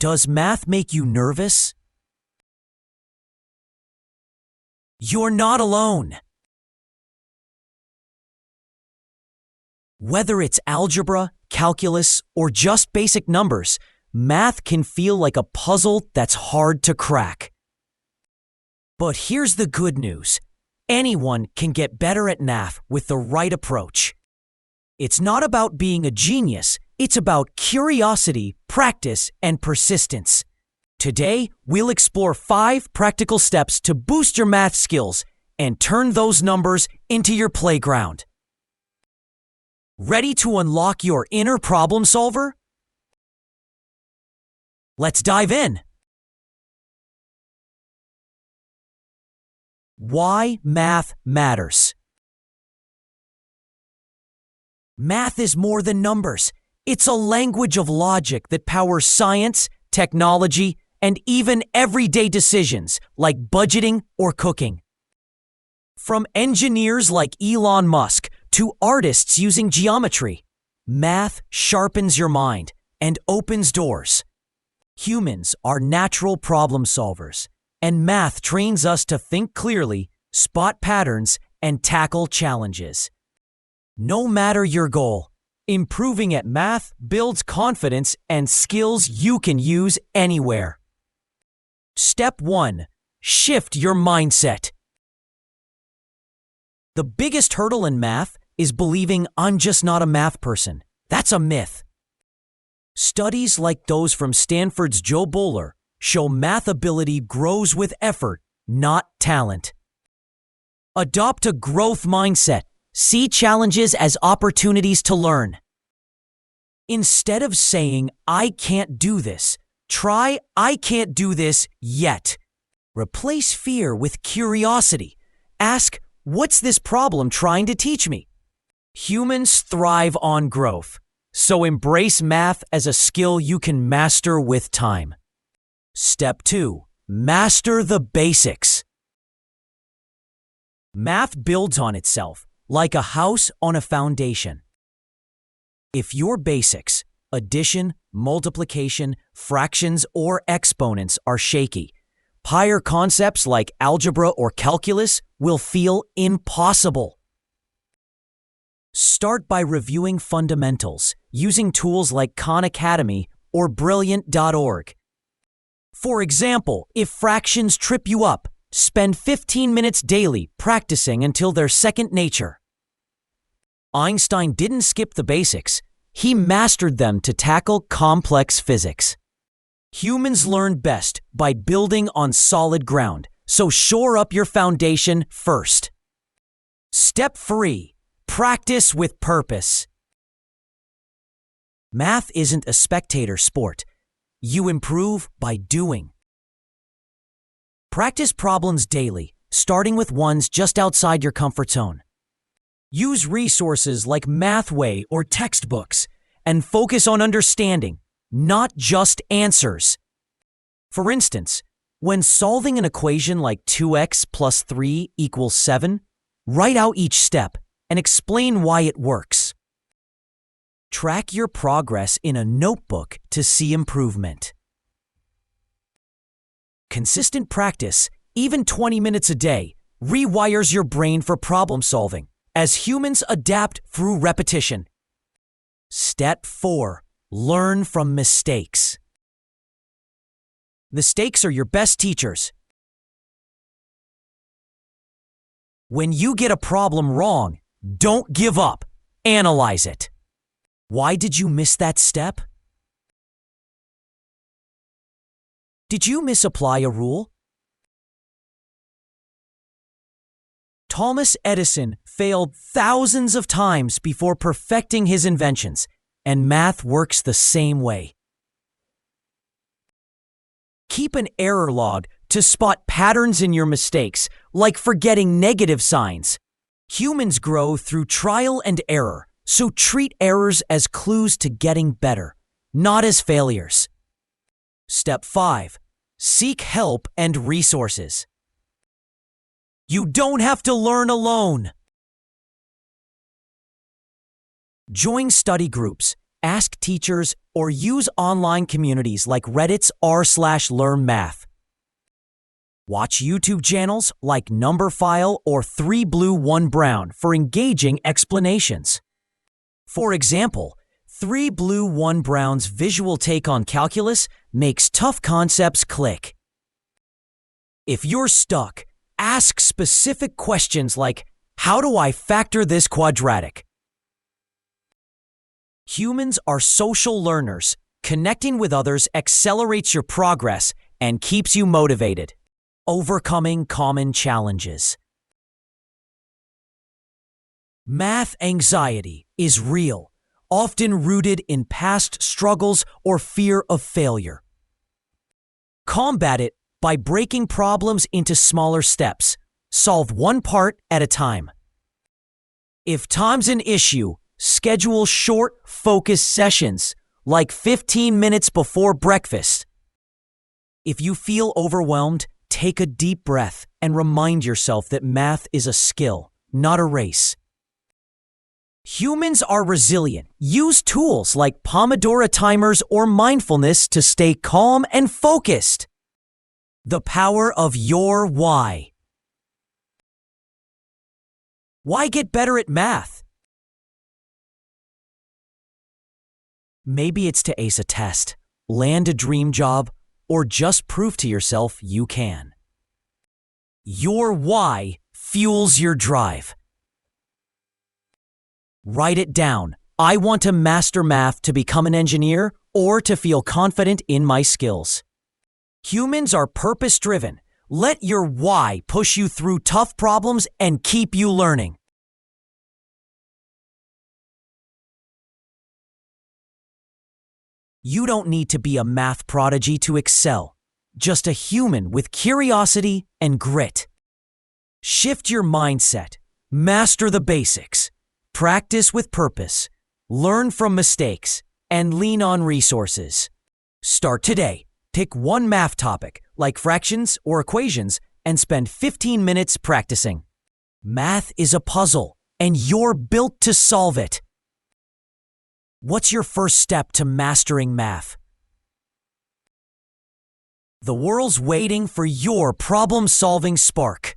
Does math make you nervous? You're not alone. Whether it's algebra, calculus, or just basic numbers, math can feel like a puzzle that's hard to crack. But here's the good news. Anyone can get better at math with the right approach. It's not about being a genius, it's about curiosity, practice, and persistence. Today, we'll explore 5 practical steps to boost your math skills and turn those numbers into your playground. Ready to unlock your inner problem solver? Let's dive in. Why math matters. Math is more than numbers. It's a language of logic that powers science, technology, and even everyday decisions like budgeting or cooking. From engineers like Elon Musk to artists using geometry, math sharpens your mind and opens doors. Humans are natural problem solvers, and math trains us to think clearly, spot patterns, and tackle challenges. No matter your goal, improving at math builds confidence and skills you can use anywhere. Step 1. Shift your mindset. The biggest hurdle in math is believing I'm just not a math person. That's a myth. Studies like those from Stanford's Joe Bowler show math ability grows with effort, not talent. Adopt a growth mindset. See challenges as opportunities to learn. Instead of saying, I can't do this, try, I can't do this yet. Replace fear with curiosity. Ask, what's this problem trying to teach me? Humans thrive on growth, so embrace math as a skill you can master with time. Step 2. Master the basics. Math builds on itself, like a house on a foundation. If your basics, addition, multiplication, fractions, or exponents are shaky, higher concepts like algebra or calculus will feel impossible. Start by reviewing fundamentals using tools like Khan Academy or Brilliant.org. For example, if fractions trip you up, spend 15 minutes daily practicing until they're second nature. Einstein didn't skip the basics. He mastered them to tackle complex physics. Humans learn best by building on solid ground, so shore up your foundation first. Step 3. Practice with purpose. Math isn't a spectator sport. You improve by doing. Practice problems daily, starting with ones just outside your comfort zone. Use resources like Mathway or textbooks and focus on understanding, not just answers. For instance, when solving an equation like 2x plus 3 equals 7, write out each step and explain why it works. Track your progress in a notebook to see improvement. Consistent practice, even 20 minutes a day, rewires your brain for problem solving as humans adapt through repetition. Step 4. Learn from mistakes. Mistakes are your best teachers. When you get a problem wrong, don't give up. Analyze it. Why did you miss that step? Did you misapply a rule? Thomas Edison failed thousands of times before perfecting his inventions, and math works the same way. Keep an error log to spot patterns in your mistakes, like forgetting negative signs. Humans grow through trial and error, so treat errors as clues to getting better, not as failures. Step 5. Seek help and resources. You don't have to learn alone. Join study groups ask teachers, or use online communities like Reddit's r/learnmath. Watch YouTube channels like Numberphile or 3 Blue 1 Brown for engaging explanations. For example, 3 Blue 1 Brown's visual take on calculus makes tough concepts click. If you're stuck, ask specific questions like, how do I factor this quadratic? Humans are social learners. Connecting with others accelerates your progress and keeps you motivated. Overcoming common challenges. Math anxiety is real, often rooted in past struggles or fear of failure. Combat it by breaking problems into smaller steps. Solve one part at a time. If time's an issue, schedule short, focused sessions, like 15 minutes before breakfast. If you feel overwhelmed, take a deep breath and remind yourself that math is a skill, not a race. Humans are resilient. Use tools like Pomodoro timers or mindfulness to stay calm and focused. The power of your why. Why get better at math? Maybe it's to ace a test, land a dream job, or just prove to yourself you can. Your why fuels your drive. Write it down. I want to master math to become an engineer or to feel confident in my skills. Humans are purpose-driven. Let your why push you through tough problems and keep you learning. You don't need to be a math prodigy to excel, just a human with curiosity and grit. Shift your mindset, master the basics, practice with purpose, learn from mistakes, and lean on resources. Start today. Pick one math topic, like fractions or equations, and spend 15 minutes practicing. Math is a puzzle, and you're built to solve it. What's your first step to mastering math? The world's waiting for your problem-solving spark.